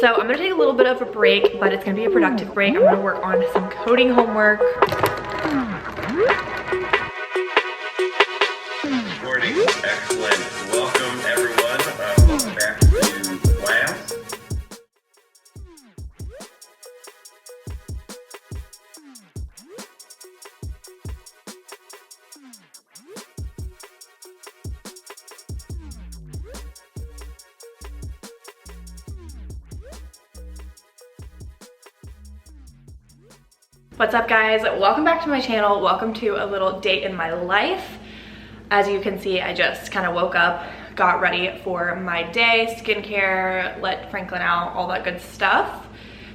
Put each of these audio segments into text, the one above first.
So I'm gonna take a little bit of a break, but it's gonna be a productive break. I'm gonna work on some coding homework. Morning, excellent. Welcome everyone. Welcome back to class. What's up guys? Welcome back to my channel. Welcome to a little day in my life. As you can see, I just kind of woke up, got ready for my day, skincare, let Franklin out, all that good stuff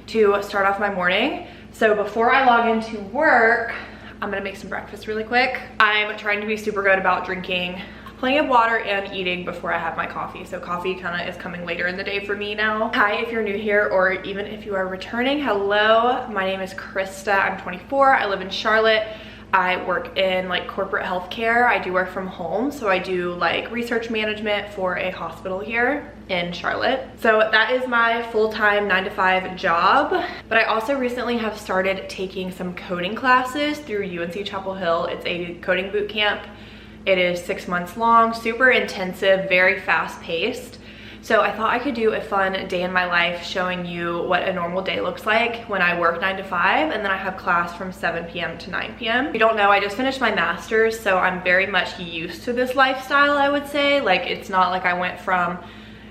to start off my morning. So before I log into work, I'm gonna make some breakfast really quick. I'm trying to be super good about drinking plenty of water and eating before I have my coffee. So coffee kind of is coming later in the day for me now. Hi, if you're new here or even if you are returning, hello. My name is Krista, I'm 24, I live in Charlotte. I work in like corporate healthcare. I do work from home. So I do like research management for a hospital here in Charlotte. So that is my full-time 9-to-5 job. But I also recently have started taking some coding classes through UNC Chapel Hill. It's a coding boot camp. It is 6 months long, super intensive, very fast paced. So I thought I could do a fun day in my life showing you what a normal day looks like when I work 9 to 5 and then I have class from 7 p.m. to 9 p.m. If you don't know, I just finished my master's, so I'm very much used to this lifestyle, I would say. Like, it's not like I went from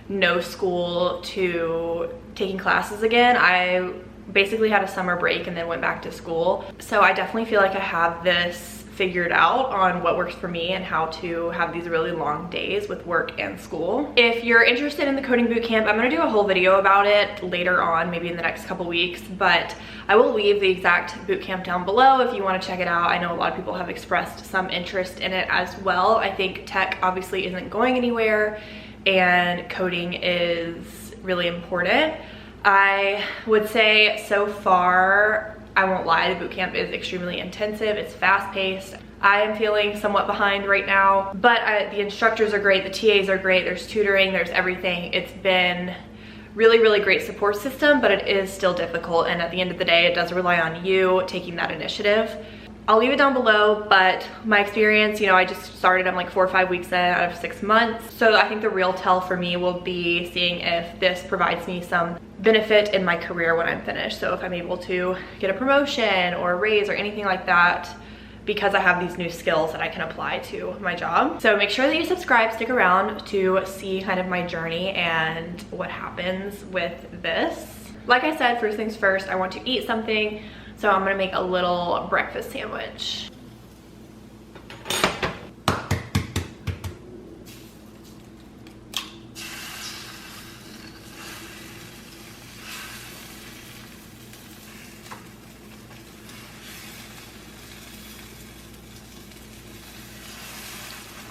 no school to taking classes again. I basically had a summer break and then went back to school. So I definitely feel like I have this figured out on what works for me and how to have these really long days with work and school. If you're interested in the coding bootcamp, I'm gonna do a whole video about it later on, maybe in the next couple weeks, but I will leave the exact bootcamp down below if you wanna check it out. I know a lot of people have expressed some interest in it as well. I think tech obviously isn't going anywhere and coding is really important. I would say so far, I won't lie, the bootcamp is extremely intensive. It's fast-paced. I am feeling somewhat behind right now, but the instructors are great, the TAs are great, there's tutoring, there's everything. It's been really, really great support system, but it is still difficult, and at the end of the day, it does rely on you taking that initiative. I'll leave it down below, but my experience, you know, I just started, I'm like 4 or 5 weeks in out of 6 months. So I think the real tell for me will be seeing if this provides me some benefit in my career when I'm finished. So if I'm able to get a promotion or a raise or anything like that, because I have these new skills that I can apply to my job. So make sure that you subscribe, stick around to see kind of my journey and what happens with this. Like I said, first things first, I want to eat something. So I'm gonna make a little breakfast sandwich.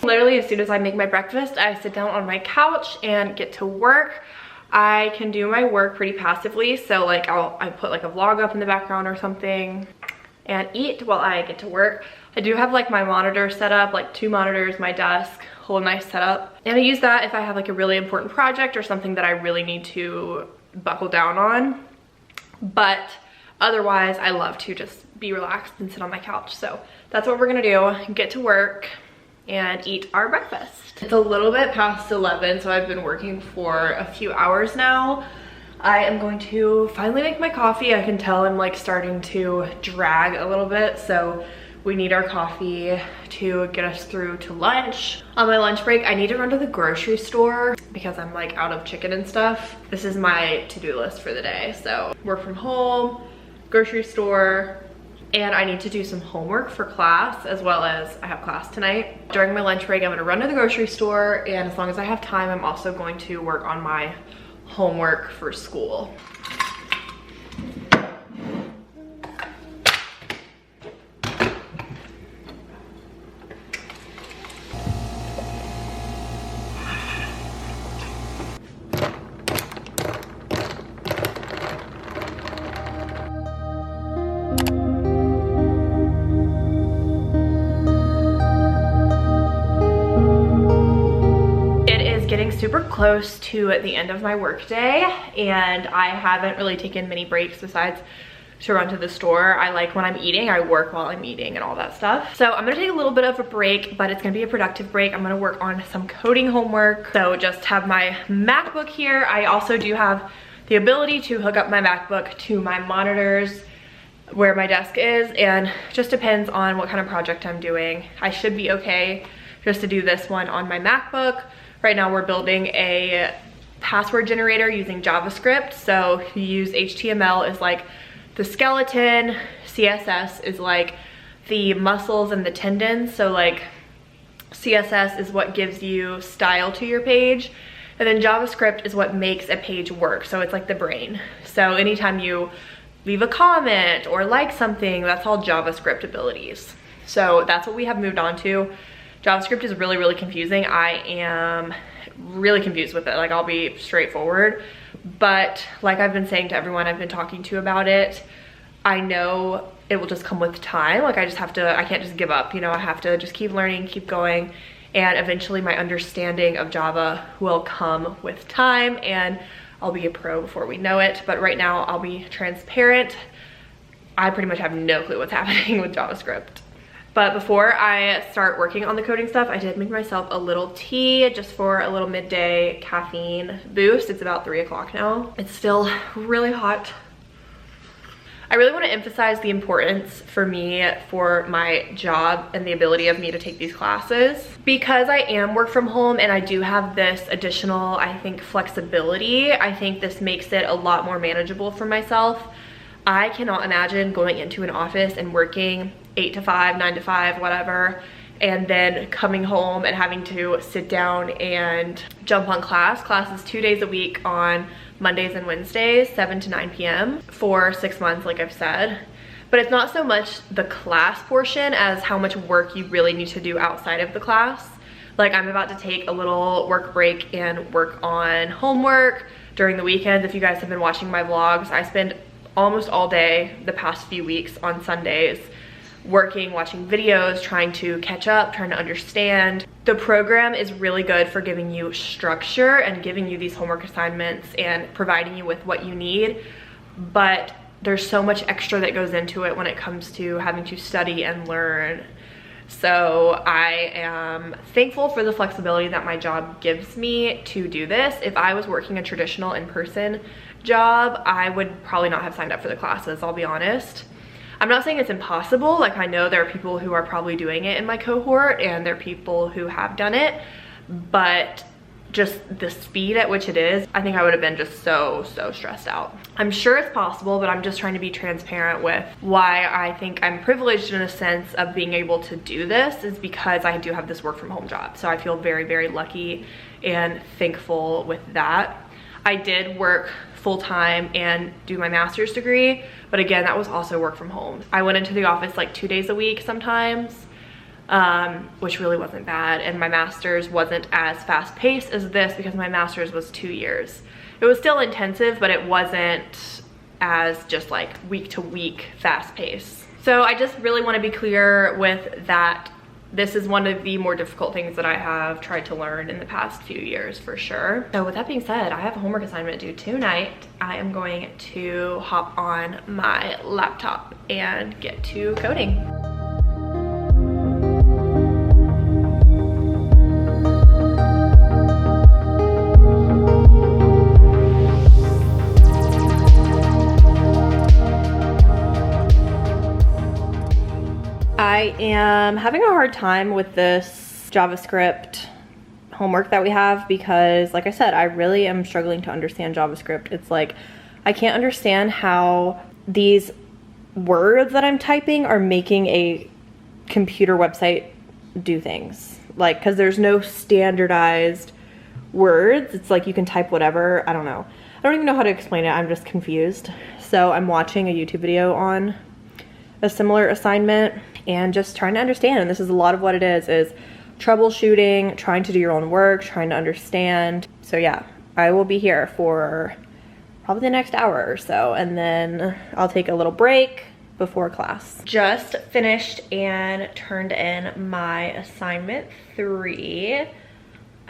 Literally, as soon as I make my breakfast, I sit down on my couch and get to work. I can do my work pretty passively, so like I put like a vlog up in the background or something and eat while I get to work. I do have like my monitor set up, like 2 monitors, my desk, whole nice setup. And I use that if I have like a really important project or something that I really need to buckle down on. But otherwise, I love to just be relaxed and sit on my couch. So that's what we're gonna do, get to work and eat our breakfast. It's a little bit past 11, so I've been working for a few hours now. I am going to finally make my coffee. I can tell I'm like starting to drag a little bit, so we need our coffee to get us through to lunch. On my lunch break, I need to run to the grocery store because I'm like out of chicken and stuff. This is my to-do list for the day. So work from home, grocery store, and I need to do some homework for class, as well as I have class tonight. During my lunch break, I'm gonna run to the grocery store, and as long as I have time, I'm also going to work on my homework for school. super close to the end of my workday, and I haven't really taken many breaks besides to run to the store. I like when I'm eating, I work while I'm eating and all that stuff. So I'm gonna take a little bit of a break, but it's gonna be a productive break. I'm gonna work on some coding homework. So just have my MacBook here. I also do have the ability to hook up my MacBook to my monitors where my desk is, and just depends on what kind of project I'm doing. I should be okay just to do this one on my MacBook. Right now we're building a password generator using JavaScript. So you use HTML is like the skeleton, CSS is like the muscles and the tendons. So like CSS is what gives you style to your page, and then JavaScript is what makes a page work. So it's like the brain. So anytime you leave a comment or like something, that's all JavaScript abilities. So that's what we have moved on to. JavaScript is really, really confusing. I am really confused with it. Like, I'll be straightforward. But like I've been saying to everyone I've been talking to about it, I know it will just come with time. Like, I can't just give up, you know, I have to just keep learning, keep going. And eventually my understanding of Java will come with time, and I'll be a pro before we know it. But right now I'll be transparent. I pretty much have no clue what's happening with JavaScript. But before I start working on the coding stuff, I did make myself a little tea just for a little midday caffeine boost. It's about 3 o'clock now. It's still really hot. I really want to emphasize the importance for me for my job and the ability of me to take these classes. Because I am work from home and I do have this additional, I think, flexibility, I think this makes it a lot more manageable for myself. I cannot imagine going into an office and working 8 to 5, 9 to 5, whatever, and then coming home and having to sit down and jump on class. Class is 2 days a week on Mondays and Wednesdays, 7 to 9 p.m. for 6 months, like I've said. But it's not so much the class portion as how much work you really need to do outside of the class. Like, I'm about to take a little work break and work on homework during the weekends. If you guys have been watching my vlogs, I spend almost all day the past few weeks on Sundays working, watching videos, trying to catch up, trying to understand. The program is really good for giving you structure and giving you these homework assignments and providing you with what you need, but there's so much extra that goes into it when it comes to having to study and learn. So I am thankful for the flexibility that my job gives me to do this. If I was working a traditional in-person job, I would probably not have signed up for the classes, I'll be honest. I'm not saying it's impossible. Like, I know there are people who are probably doing it in my cohort, and there are people who have done it, but just the speed at which it is, I think I would have been just so stressed out. I'm sure it's possible, but I'm just trying to be transparent with why I think I'm privileged in a sense of being able to do this, is because I do have this work from home job. So I feel very, very lucky and thankful with that. I did work full-time and do my master's degree, but again, that was also work from home. I went into the office like 2 days a week sometimes, which really wasn't bad, and my master's wasn't as fast-paced as this because my master's was 2 years. It was still intensive, but it wasn't as just like week-to-week fast-paced. So I just really want to be clear with that. This is one of the more difficult things that I have tried to learn in the past few years, for sure. So with that being said, I have a homework assignment due tonight. I am going to hop on my laptop and get to coding. I am having a hard time with this JavaScript homework that we have because, like I said, I really am struggling to understand JavaScript. It's like, I can't understand how these words that I'm typing are making a computer website do things. Like, because there's no standardized words. It's like you can type whatever. I don't know. I don't even know how to explain it. I'm just confused. So I'm watching a YouTube video on a similar assignment and just trying to understand. And this is a lot of what it is troubleshooting, trying to do your own work, trying to understand. So yeah, I will be here for probably the next hour or so, and then I'll take a little break before class. Just finished and turned in my assignment 3.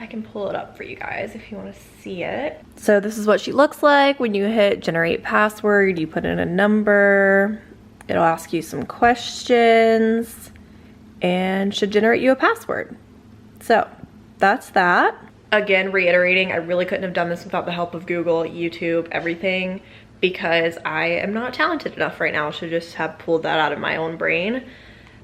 I can pull it up for you guys if you want to see it. So this is what she looks like. When you hit generate password, you put in a number. It'll ask you some questions and should generate you a password. So that's that. Again, reiterating, I really couldn't have done this without the help of Google, YouTube, everything, because I am not talented enough right now to just have pulled that out of my own brain.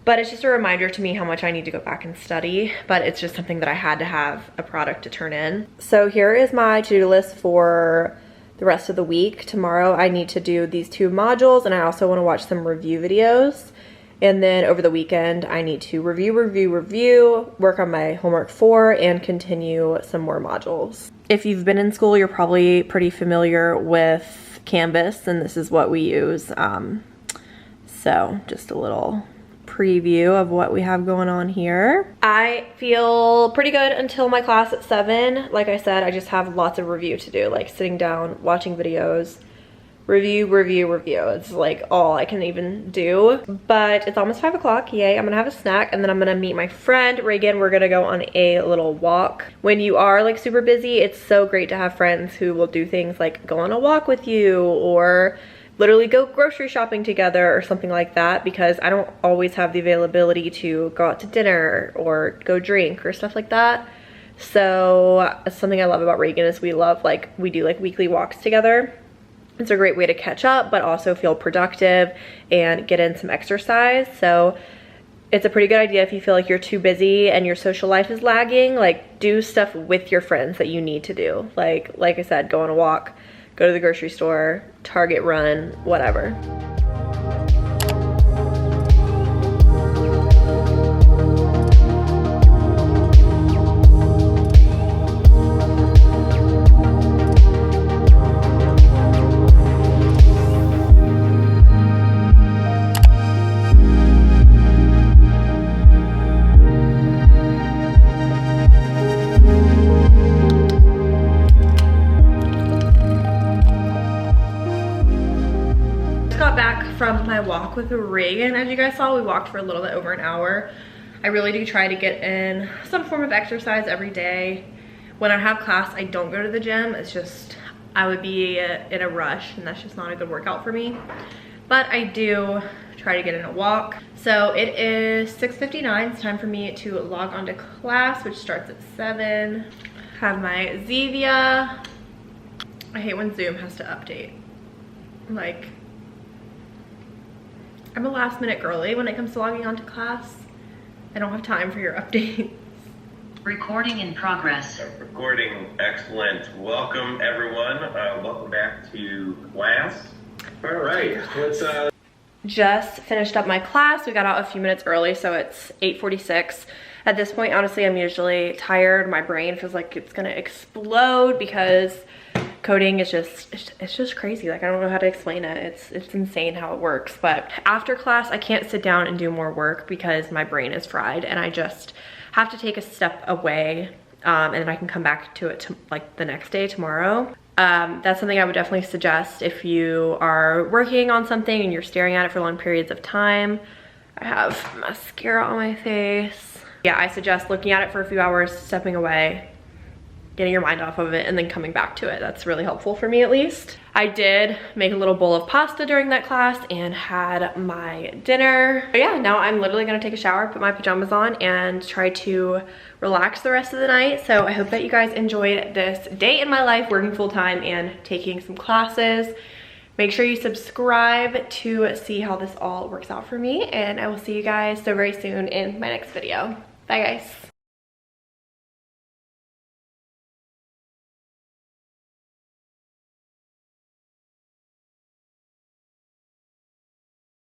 But it's just a reminder to me how much I need to go back and study, but it's just something that I had to have a product to turn in. So here is my to-do list for the rest of the week. Tomorrow I need to do these 2 modules, and I also want to watch some review videos. And then over the weekend, I need to review, work on my homework 4, and continue some more modules. If you've been in school, you're probably pretty familiar with Canvas, and this is what we use. So just a little preview of what we have going on here. I feel pretty good until my class at 7. Like I said, I just have lots of review to do, like sitting down, watching videos, review. It's like all I can even do. But it's almost 5 o'clock. Yay, I'm gonna have a snack and then I'm gonna meet my friend Reagan. We're gonna go on a little walk. When you are like super busy, it's so great to have friends who will do things like go on a walk with you or literally go grocery shopping together or something like that, because I don't always have the availability to go out to dinner or go drink or stuff like that. So something I love about Reagan is we do like weekly walks together. It's a great way to catch up, but also feel productive and get in some exercise. So it's a pretty good idea if you feel like you're too busy and your social life is lagging, like do stuff with your friends that you need to do. Like I said, go on a walk, go to the grocery store, Target run, whatever. From my walk with Reagan, as you guys saw, we walked for a little bit over an hour. I really do try to get in some form of exercise every day. When I have class, I don't go to the gym. It's just, I would be in a rush and that's just not a good workout for me. But I do try to get in a walk. So it is 6:59. It's time for me to log on to class, which starts at 7. Have my Zevia. I hate when Zoom has to update. Like, I'm a last minute girly when it comes to logging on to class. I don't have time for your updates. Recording in progress. Recording, excellent. Welcome everyone. Welcome back to class. All right, let's Just finished up my class. We got out a few minutes early, so it's 8:46. At this point, honestly, I'm usually tired. My brain feels like it's gonna explode because coding is just crazy. Like, I don't know how to explain it. It's insane how it works. But after class, I can't sit down and do more work because my brain is fried and I just have to take a step away and then I can come back to it like the next day, tomorrow. That's something I would definitely suggest if you are working on something and you're staring at it for long periods of time. I have mascara on my face. Yeah, I suggest looking at it for a few hours, stepping away, getting your mind off of it, and then coming back to it. That's really helpful for me, at least. I did make a little bowl of pasta during that class and had my dinner. But yeah, now I'm literally gonna take a shower, put my pajamas on, and try to relax the rest of the night. So I hope that you guys enjoyed this day in my life, working full-time and taking some classes. Make sure you subscribe to see how this all works out for me, and I will see you guys so very soon in my next video. Bye guys.